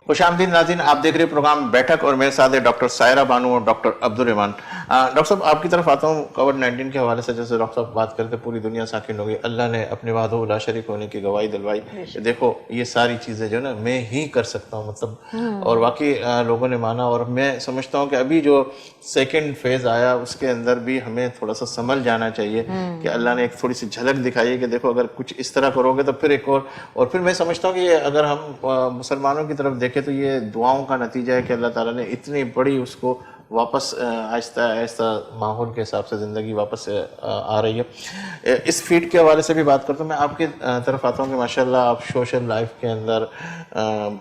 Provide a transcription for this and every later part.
خوش آمدید ناظرین، آپ دیکھ رہے پروگرام بیٹھک اور میرے ساتھ ہے ڈاکٹر سائرہ بانو اور ڈاکٹر عبدالرحمان۔ ڈاکٹر صاحب آپ کی طرف آتا ہوں۔ کووڈ-19 کے حوالے سے جیسے ڈاکٹر صاحب بات کرتے پوری دنیا ساکن ہو گئی، اللہ نے اپنے وحدہ لا شریک ہونے کی گواہی دلوائی کہ دیکھو یہ ساری چیزیں جو نا میں ہی کر سکتا ہوں، مطلب اور واقعی لوگوں نے مانا۔ اور میں سمجھتا ہوں کہ ابھی جو سیکنڈ فیز آیا اس کے اندر بھی ہمیں تھوڑا سا سنبھل جانا چاہیے کہ اللہ نے ایک تھوڑی سی جھلک دکھائی ہے کہ دیکھو اگر کچھ اس طرح کرو گے تو پھر ایک اور پھر میں سمجھتا ہوں کہ یہ اگر ہم مسلمانوں کی طرف دیکھیں تو یہ دعاؤں کا نتیجہ ہے کہ اللہ تعالیٰ نے اتنی بڑی اس کو واپس آہستہ آہستہ ماحول کے حساب سے زندگی واپس آ رہی ہے۔ اس فیڈ کے حوالے سے بھی بات کرتا ہوں۔ میں آپ کی طرف آتا ہوں کہ ماشاءاللہ آپ سوشل لائف کے اندر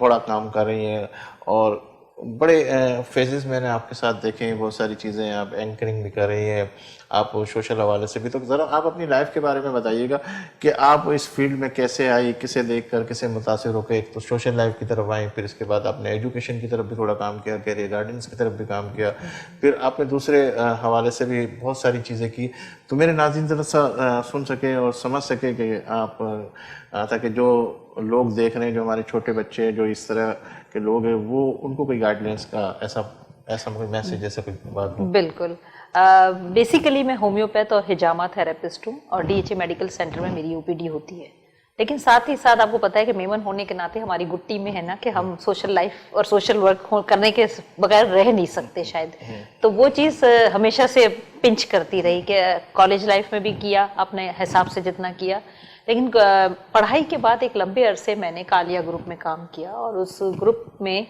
بڑا کام کر رہی ہیں اور بڑے فیزز میں نے آپ کے ساتھ دیکھے ہیں، بہت ساری چیزیں آپ اینکرنگ بھی کر رہی ہیں، آپ سوشل حوالے سے بھی۔ تو ذرا آپ اپنی لائف کے بارے میں بتائیے گا کہ آپ اس فیلڈ میں کیسے آئی، کسے دیکھ کر کسے متاثر ہو کے ایک تو سوشل لائف کی طرف آئیں، پھر اس کے بعد آپ نے ایجوکیشن کی طرف بھی تھوڑا کام کیا، کیریئر گائیڈنس کی طرف بھی کام کیا، پھر آپ نے دوسرے حوالے سے بھی بہت ساری چیزیں کی۔ تو میرے ناظرین ذرا سا سن سکیں اور سمجھ سکیں کہ آپ تاکہ جو لوگ دیکھ رہے ہیں، جو ہمارے چھوٹے بچے جو اس طرح کے لوگ ہیں، وہ ان کو کوئی گائیڈنس کا ایسا کوئی میسیج جیسے کوئی بات ہو۔ بالکل، بیسیکلی میں ہومیوپیتھ اور ہجامہ تھراپسٹ ہوں اور D H A medical centre میں میری OPD ہوتی ہے۔ لیکن ساتھ ہی ساتھ آپ کو پتا ہے کہ میمن ہونے کے ناطے ہماری گٹی میں ہے نا کہ ہم سوشل لائف اور سوشل ورک کرنے کے بغیر رہ نہیں سکتے شاید۔ تو وہ چیز ہمیشہ سے پنچ کرتی رہی کہ کالج لائف میں بھی کیا اپنے حساب سے جتنا کیا، لیکن پڑھائی کے بعد ایک لمبے عرصے میں نے کالیا گروپ میں کام کیا اور اس گروپ میں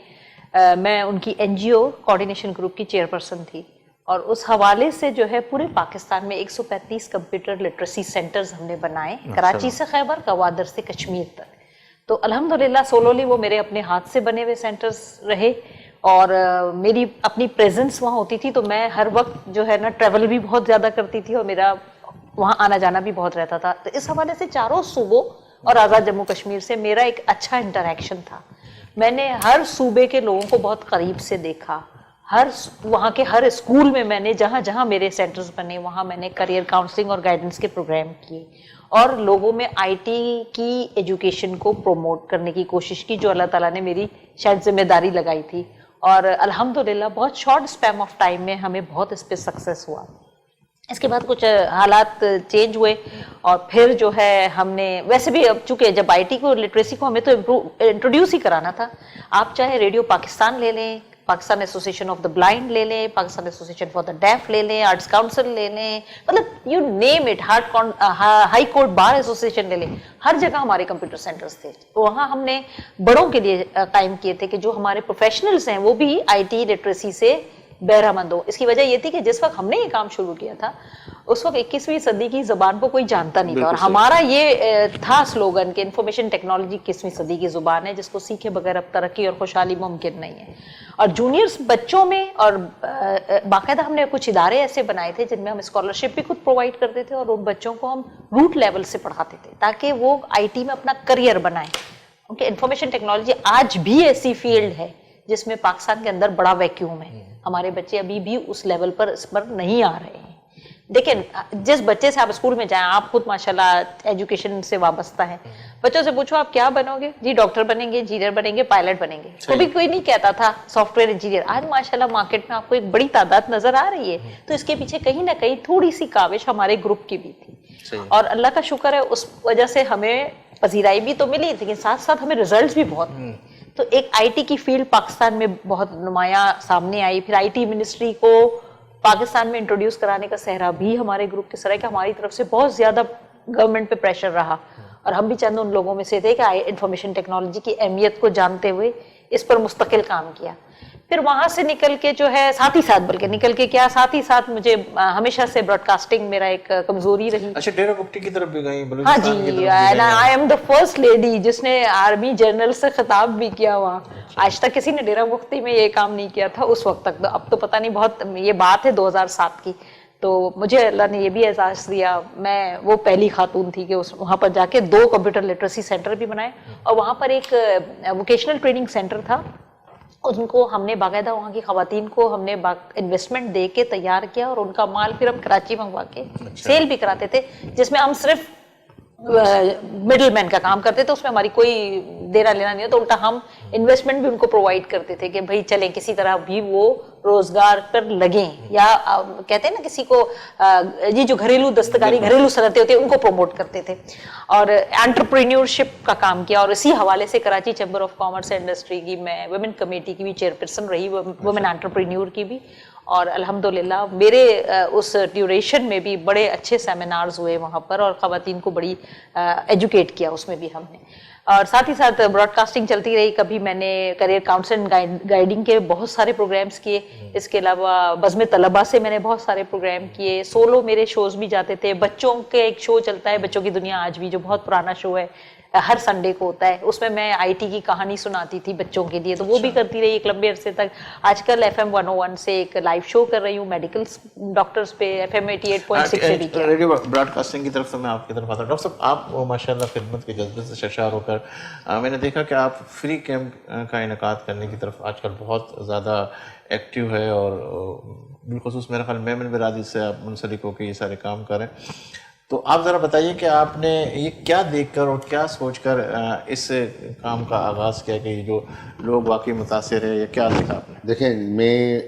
میں ان کی NGO کوآرڈینیشن گروپ کی چیئرپرسن تھی۔ اور اس حوالے سے جو ہے پورے پاکستان میں 135 کمپیوٹر لٹریسی سینٹرز ہم نے بنائے، کراچی سے خیبر، گوادر سے کشمیر تک۔ تو الحمدللہ سولولی وہ میرے اپنے ہاتھ سے بنے ہوئے سینٹرز رہے اور میری اپنی پریزنس وہاں ہوتی تھی، تو میں ہر وقت جو ہے نا ٹریول بھی بہت زیادہ کرتی تھی اور میرا وہاں آنا جانا بھی بہت رہتا تھا۔ تو اس حوالے سے چاروں صوبوں اور آزاد جموں کشمیر سے میرا ایک اچھا انٹریکشن تھا۔ میں نے ہر صوبے کے لوگوں کو بہت قریب سے دیکھا، وہاں کے ہر اسکول میں نے جہاں جہاں میرے سینٹرز بنے وہاں میں نے کریئر کاؤنسلنگ اور گائیڈنس کے پروگرام کیے اور لوگوں میں IT کی ایجوکیشن کو پروموٹ کرنے کی کوشش کی، جو اللہ تعالیٰ نے میری شاید ذمہ داری لگائی تھی۔ اور الحمدللہ بہت شارٹ اسپیم آف ٹائم میں ہمیں بہت اس پہ سکسیس ہوا۔ اس کے بعد کچھ حالات چینج ہوئے اور پھر جو ہے ہم نے ویسے بھی اب چونکہ جب IT کو لٹریسی کو ہمیں تو انٹروڈیوس ہی کرانا تھا، آپ چاہے ریڈیو پاکستان لے لیں، Pakistan association of the blind لے لیں، پاکستان ایسوسیشن فار دا ڈیف لے لیں، آرٹس کاؤنسل لے لیں، مطلب you name it, high court bar association لے لیں، ہر جگہ ہمارے کمپیوٹر سینٹرز تھے۔ وہاں ہم نے بڑوں کے لیے قائم کیے تھے کہ جو ہمارے پروفیشنلز ہیں وہ بھی IT لٹریسی سے بہرہ مند ہو۔ اس کی وجہ یہ تھی کہ جس وقت ہم نے یہ کام شروع کیا تھا اس وقت 21ویں صدی کی زبان کو کوئی جانتا نہیں تھا، اور ہمارا یہ تھا سلوگن کہ انفارمیشن ٹیکنالوجی 21ویں صدی کی زبان ہے جس کو سیکھے بغیر اب ترقی اور خوشحالی ممکن نہیں ہے۔ اور جونیئرز بچوں میں اور باقاعدہ ہم نے کچھ ادارے ایسے بنائے تھے جن میں ہم اسکالرشپ بھی خود پرووائڈ کرتے تھے اور ان بچوں کو ہم روٹ لیول سے پڑھاتے تھے تاکہ وہ IT میں اپنا کریئر بنائیں، کیونکہ انفارمیشن ٹیکنالوجی آج بھی ایسی فیلڈ ہے جس میں پاکستان کے اندر بڑا ویکیوم ہے۔ ہمارے بچے ابھی بھی اس لیول پر اس پر نہیں آ رہے ہیں۔ لیکن جس بچے سے آپ اسکول میں جائیں، آپ خود ماشاءاللہ ایجوکیشن سے وابستہ ہیں، بچوں سے پوچھو آپ کیا بنو گے؟ جی ڈاکٹر بنیں گے، انجینئر بنیں گے، پائلٹ بنیں گے۔ کبھی کوئی نہیں کہتا تھا سافٹ ویئر انجینئر۔ آج ماشاءاللہ مارکیٹ میں آپ کو ایک بڑی تعداد نظر آ رہی ہے، تو اس کے پیچھے کہیں نہ کہیں تھوڑی سی کاوش ہمارے گروپ کی بھی تھی، اور اللہ کا شکر ہے اس وجہ سے ہمیں پذیرائی بھی تو ملی، لیکن ساتھ ساتھ ہمیں ریزلٹس بھی بہت ملے۔ تو ایک IT کی فیلڈ پاکستان میں بہت نمایاں سامنے آئی۔ پھر IT منسٹری کو پاکستان میں انٹروڈیوس کرانے کا صحرا بھی ہمارے گروپ کے سر ہے کہ ہماری طرف سے بہت زیادہ گورنمنٹ پہ پریشر رہا، اور ہم بھی چند ان لوگوں میں سے تھے کہ انفارمیشن ٹیکنالوجی کی اہمیت کو جانتے ہوئے اس پر مستقل کام کیا۔ پھر وہاں سے نکل کے جو ہے ساتھ ہی ساتھ مجھے ہمیشہ سے براڈ کاسٹنگ میرا ایک کمزوری رہی۔ اچھا، ڈیرہ گپتی کی طرف بھی گئی؟ ہاں جی، I am the first lady جس نے آرمی جنرل سے خطاب بھی کیا وہاں۔ آج تک کسی نے ڈیرہ گپتی میں یہ کام نہیں کیا تھا اس وقت تک، اب تو پتہ نہیں، بہت یہ بات ہے 2007 کی۔ تو مجھے اللہ نے یہ بھی اعزاز دیا، میں وہ پہلی خاتون تھی کہ وہاں پر جا کے 2 کمپیوٹر لٹریسی سینٹر بھی بنائے، اور وہاں پر ایک ووکیشنل ٹریننگ سینٹر تھا، ان کو ہم نے باقاعدہ وہاں کی خواتین کو ہم نے انویسٹمنٹ دے کے تیار کیا، اور ان کا مال پھر ہم کراچی منگوا کے سیل بھی کراتے تھے، جس میں ہم صرف मिडल मैन का काम करते थे, उसमें हमारी कोई देना लेना नहीं होता, उल्टा हम इन्वेस्टमेंट भी उनको प्रोवाइड करते थे कि भाई चलें किसी तरह भी वो रोजगार पर लगें, या कहते हैं ना किसी को ये जो घरेलू दस्तकारी घरेलू सनतें होती है उनको प्रमोट करते थे, और एंटरप्रेन्योरशिप का काम किया। और इसी हवाले से Karachi chamber of commerce and industry की मैं वुमेन कमेटी की भी चेयरपर्सन रही, वुमेन एंटरप्रेन्योर की भी, और अल्हम्दुलिल्लाह मेरे उस ड्यूरेशन में भी बड़े अच्छे सेमिनार्स हुए वहाँ पर, और ख़वातीन को बड़ी एजुकेट किया उसमें भी हमने। और साथ ही साथ ब्रॉडकास्टिंग चलती रही, कभी मैंने करियर काउंसलिंग गाइडिंग के बहुत सारे प्रोग्राम्स किए, इसके अलावा बज़्म तलबा से मैंने बहुत सारे प्रोग्राम किए, सोलो मेरे शोज भी जाते थे, बच्चों के एक शो चलता है बच्चों की दुनिया आज भी, जो बहुत पुराना शो है, हर संडे को होता है, उसमें मैं आईटी की कहानी सुनाती थी बच्चों के लिए, तो वो भी करती रही एक लंबे अरसे तक। आजकल FM 101 से एक लाइव शो कर रही हूँ मेडिकल डॉक्टर्स पे, FM 88.6 से भी किया। रेडियो ब्रॉडकास्टिंग की तरफ से मैं आपकी तरफ आता हूँ। डॉक्टर साहब, आप माशाल्लाह खिदमत के जज्बे से सरशार होकर मैंने देखा कि आप फ्री कैंप का इनेकाद करने की तरफ आजकल बहुत ज़्यादा एक्टिव है, और बिलखुसूस मेरा ख्याल मेमन बिरादरी से आप मुंसलिक होकर ये सारे काम करें। तो आप ज़रा बताइए कि आपने ये क्या देखकर और क्या सोचकर इस काम का आगाज़ किया कि जो लोग वाकई मुतासिर है, या क्या देखा आपने? देखें, मैं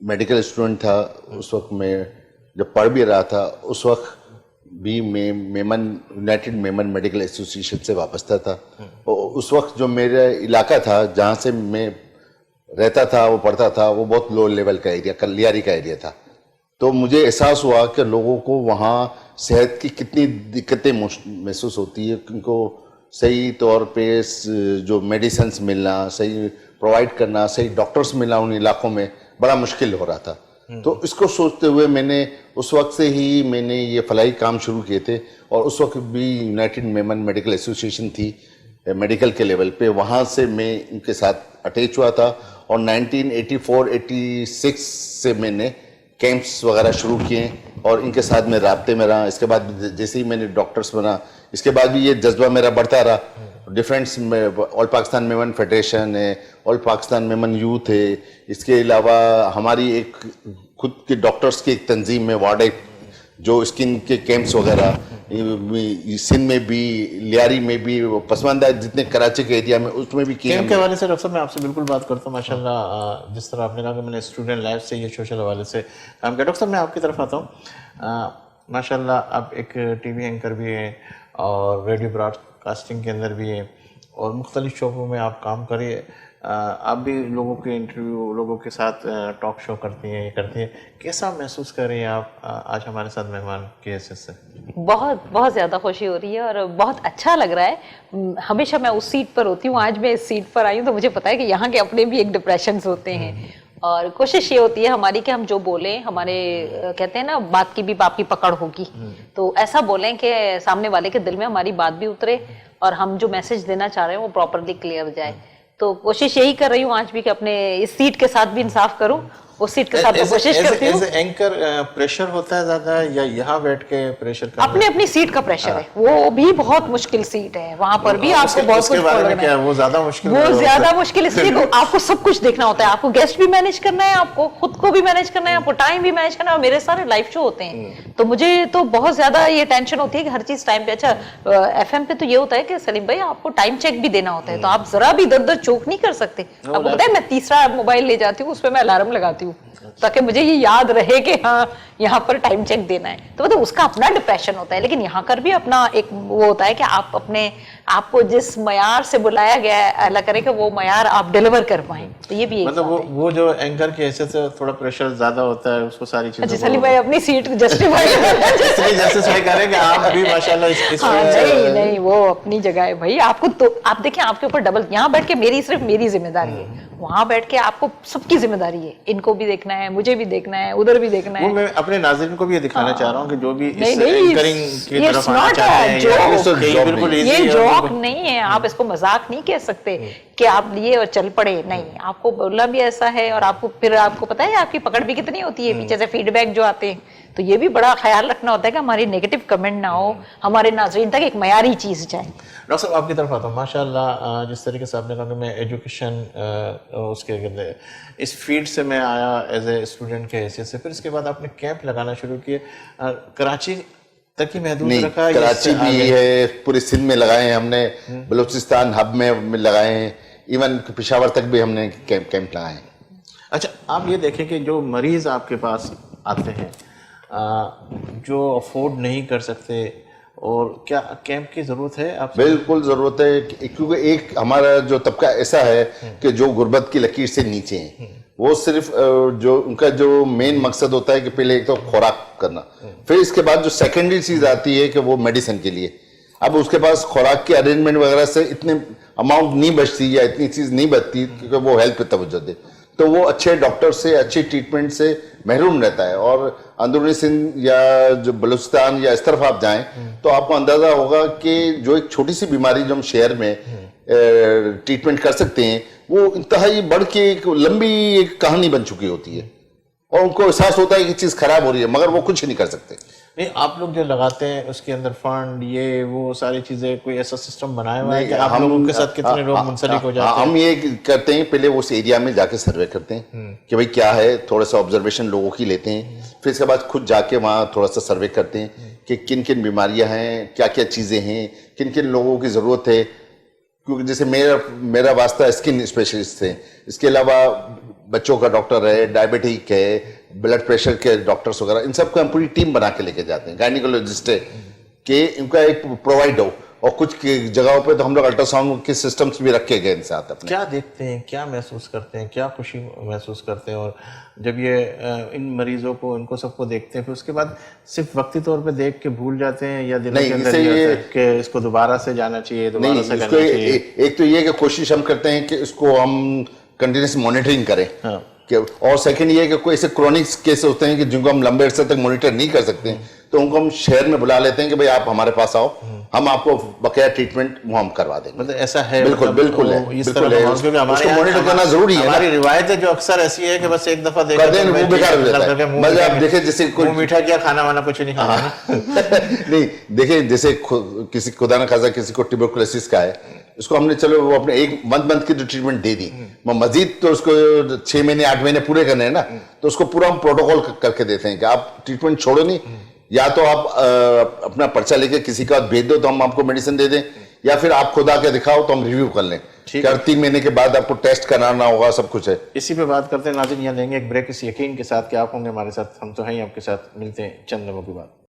मेडिकल स्टूडेंट था उस वक्त, मैं जब पढ़ भी रहा था उस वक्त भी मैं यूनाइटेड मेमन मेडिकल एसोसिएशन से वाबस्ता था, और उस वक्त जो मेरा इलाका था जहाँ से मैं रहता था, वो पढ़ता था, वो बहुत लो लेवल का एरिया, कलियारी का एरिया था। तो मुझे एहसास हुआ कि लोगों को वहाँ सेहत की कितनी दिक्कतें महसूस होती है, उनको सही तौर पे जो मेडिसिन्स मिलना, सही प्रोवाइड करना, सही डॉक्टर्स मिलना उन इलाकों में बड़ा मुश्किल हो रहा था। तो इसको सोचते हुए मैंने उस वक्त से ही मैंने ये फलाही काम शुरू किए थे, और उस वक्त भी यूनाइटेड मेमन मेडिकल एसोसिएशन थी मेडिकल के लेवल पे, वहाँ से मैं इनके साथ अटैच हुआ था, और 1984-86 से मैंने कैंप्स वगैरह शुरू किए और इनके साथ मैं राब्ते में रहा। इसके बाद जैसे ही मैंने डॉक्टर्स बना, इसके बाद भी ये जज्बा मेरा बढ़ता रहा। डिफरेंट्स में ऑल पाकिस्तान मेमन फेडरेशन है, ऑल पाकिस्तान मेमन यूथ है, इसके अलावा हमारी एक खुद के डॉक्टर्स की एक तंजीम है वार्डेक, जो स्किन के कैंप्स वगैरह सिंध में भी, लियारी में भी, पसमानदा जितने कराची के एरिया में उसमें भी किए। कैंप के हवाले से डॉक्टर साहब मैं आपसे बिल्कुल बात करता हूँ। माशाल्लाह जिस तरह आपने कहा कि मैंने स्टूडेंट लाइफ से ये सोशल हवाले से काम किया। डॉक्टर साहब मैं आपकी तरफ आता हूँ। माशाल्लाह आप एक टीवी एंकर भी हैं और रेडियो ब्रॉडकास्टिंग के अंदर भी हैं, और मुख्तलिफ शोबों में आप काम करिए। आप भी लोगों के इंटरव्यू, लोगों के साथ टॉक शो करती हैं, ये करती हैं। कैसा महसूस कर रही हैं आप आज हमारे साथ मेहमान की हैसियत से? बहुत बहुत ज़्यादा खुशी हो रही है और बहुत अच्छा लग रहा है। हमेशा मैं उस सीट पर होती हूँ, आज मैं इस सीट पर आई हूँ, तो मुझे पता है कि यहाँ के अपने भी एक डिप्रेशंस होते हैं, और कोशिश ये होती है हमारी कि हम जो बोलें, हमारे कहते हैं ना बात की भी बाप की पकड़ होगी, तो ऐसा बोलें कि सामने वाले के दिल में हमारी बात भी उतरे और हम जो मैसेज देना चाह रहे हैं वो प्रॉपरली क्लियर जाए। तो कोशिश यही कर रही हूँ आज भी कि अपने इस सीट के साथ भी इंसाफ करूँ, उस सीट के साथ तो कोशिश करती हूँ। एंकर प्रेशर होता है ज्यादा, या यहाँ बैठ के प्रेशर करना? अपने अपनी सीट का प्रेशर है, वो भी बहुत मुश्किल सीट है, वहां पर भी आपको बहुत कुछ करना है। वो ज्यादा मुश्किल, वो ज्यादा मुश्किल इसलिए आपको सब कुछ देखना होता है, आपको गेस्ट भी मैनेज करना है, आपको खुद को भी मैनेज करना है, आपको टाइम भी मैनेज करना है। मेरे सारे लाइव शो होते हैं, तो मुझे तो बहुत ज्यादा ये टेंशन होती है कि हर चीज टाइम पे। अच्छा FM पे तो ये होता है कि सलीम भाई आपको टाइम चेक भी देना होता है, तो आप जरा भी इधर उधर चोक नहीं कर सकते। आपको पता है मैं तीसरा मोबाइल ले जाती हूँ, उस पर मैं अलार्म लगाती हूँ ताकि मुझे ये याद रहे कि हाँ यहाँ पर टाइम चेक देना है। तो मतलब उसका अपना डिप्रेशन होता है, लेकिन यहाँ कर भी अपना एक वो होता है कि आप अपने आपको जिस मयार से बुलाया गया है अल्लाह करे कि वो मयार आप डिलीवर कर पाएं। तो ये भी मतलब वो जो एंकर की हैसियत से थोड़ा प्रेशर ज्यादा होता है, उसको सारी चीजें। अच्छा सलीम भाई अपनी सीट जस्टिफाई करें कि आप भी माशाल्लाह इस नहीं वो अपनी जगह है भाई। आपको तो आप देखें आपके ऊपर डबल, यहाँ बैठ के मेरी सिर्फ मेरी जिम्मेदारी है, वहां बैठ के आपको सबकी जिम्मेदारी है, इनको भी देखना है, मुझे भी देखना है, उधर भी देखना है। मैं अपने नाज़रीन को भी ये दिखाना चाह रहा हूँ कि जो भी इस एंकरिंग की तरफ आना चाहते हैं, बिल्कुल ये जॉक नहीं है, आप इसको मजाक नहीं कह सकते कि आप लिए और चल पड़े, नहीं, आपको बोलना भी ऐसा है। और आपको फिर आपको पता है आपकी पकड़ भी कितनी होती है, पीछे से फीडबैक जो आते हैं, तो ये भी बड़ा ख्याल रखना होता है कि हमारी नेगेटिव कमेंट ना हो, हमारे नाज़रीन तक एक मयारी चीज जाए। डॉक्टर साहब आपकी तरफ आता हूँ। माशाल्लाह जिस तरीके से आपने कहा कि मैं एजुकेशन उसके इस फील्ड से मैं आया एज ए स्टूडेंट के हैसियत से, फिर इसके बाद आपने कैंप लगाना शुरू किए। कराची तक ही महदूद नहीं, रखा? कराची भी है, पूरे सिंध में लगाए हैं हमने, बलूचिस्तान हब में लगाए हैं, इवन पेशावर तक भी हमने कैंप लगाए हैं। अच्छा, आप ये देखें कि जो मरीज आपके पास आते हैं जो अफोर्ड नहीं कर सकते, और क्या कैंप की ज़रूरत है आप? बिल्कुल ज़रूरत है, क्योंकि एक हमारा जो तबका ऐसा है कि जो गुर्बत की लकीर से नीचे हैं, वो सिर्फ जो उनका जो मेन मकसद होता है कि पहले एक तो खुराक करना, फिर इसके बाद जो सेकेंडरी चीज़ आती है कि वो मेडिसिन के लिए। अब उसके पास खुराक के अरेंजमेंट वगैरह से इतने अमाउंट नहीं बचती या इतनी चीज़ नहीं बचती क्योंकि वो हेल्थ पे तवज्जो दे, तो वो अच्छे डॉक्टर से, अच्छी ट्रीटमेंट से महरूम रहता है। और अंदरूनी सिंध या जो बलूचिस्तान या इस तरफ आप जाएं तो आपको अंदाज़ा होगा कि जो एक छोटी सी बीमारी जो हम शहर में ट्रीटमेंट कर सकते हैं, वो इंतहाई बढ़ के एक लंबी एक कहानी बन चुकी होती है, और उनको एहसास होता है कि चीज़ खराब हो रही है, मगर वो कुछ नहीं कर सकते। नहीं, आप लोग जो लगाते हैं उसके अंदर फंड, ये वो सारी चीजें, कोई ऐसा सिस्टम बनाया हुआ है कि आप लोगों के साथ कितने लोग मुंसलिक हो जाते हैं? हम ये करते हैं, पहले उस एरिया में जाके सर्वे करते हैं कि भाई क्या है, थोड़ा सा ऑब्जर्वेशन लोगों की लेते हैं, फिर इसके बाद खुद जाके वहाँ थोड़ा सा सर्वे करते हैं कि किन किन बीमारियाँ हैं, क्या क्या चीज़ें हैं, किन किन लोगों की ज़रूरत है। क्योंकि जैसे मेरा वास्ता स्किन स्पेशलिस्ट है, इसके अलावा बच्चों का डॉक्टर है, डायबिटिक है, ब्लड प्रेशर के डॉक्टर्स वगैरह, इन सबको हम पूरी टीम बना के लेके जाते हैं। गायनिकोलॉजिस्ट है कि इनका एक प्रोवाइड हो, और कुछ जगहों पे तो हम लोग अल्ट्रासाउंड के सिस्टम्स भी रखे गए इनके साथ अपने। क्या देखते हैं, क्या महसूस करते हैं, क्या खुशी महसूस करते हैं? और जब ये इन मरीजों को, इनको सबको देखते हैं, फिर उसके बाद सिर्फ वक्ती तौर पे देख के भूल जाते हैं, या दिल के अंदर ये होता है कि इसको दोबारा से जाना चाहिए, दोबारा से करना चाहिए? एक तो ये कि कोशिश हम करते हैं कि इसको हम कंटिन्यूस मॉनिटरिंग करें। हाँ। और सेकंड ये है कि कोई ऐसे क्रोनिक केस होते हैं कि जिनको हम लंबे अरसे तक मॉनिटर नहीं कर सकते, तो उनको हम शहर में बुला लेते हैं कि भाई आप हमारे पास आओ, हम आपको बकाया ट्रीटमेंट वो हम करवा देंगे। मतलब ऐसा है? बिल्कुल बिल्कुल है, इस बिल्कुल तरह है, माहौल, क्योंकि हमारे उसको मॉनिटर करना जरूरी है। हमारी रिवायतें जो अक्सर ऐसी है कि बस एक दफा देख कर दें वो बेकार हो जाता है। बस आप देखें जैसे कोई मुंह मीठा किया, खाना वाना कुछ नहीं खाना। नहीं, देखिए जैसे किसी खुदा न खासा किसी को ट्यूबरकुलोसिस का है, उसको हमने चलो वो अपने एक मंथ की जो ट्रीटमेंट दे दी, मजीद तो उसको 6 महीने 8 महीने पूरे करने हैं ना, तो उसको पूरा हम प्रोटोकॉल करके देते हैं कि आप ट्रीटमेंट छोड़ो नहीं, या तो आप अपना पर्चा लेके किसी का भेज दो तो हम आपको मेडिसिन दे दें, या फिर आप खुद आके दिखाओ तो हम रिव्यू कर लें। हर 3 महीने के बाद आपको टेस्ट कराना होगा, सब कुछ है। इसी पे बात करते हैं नाज़रीन, यहाँ लेंगे एक ब्रेक इस यकीन के साथ कि आप होंगे हमारे साथ, हम तो हैं ही आपके साथ। मिलते हैं चंद लम्हों के बाद।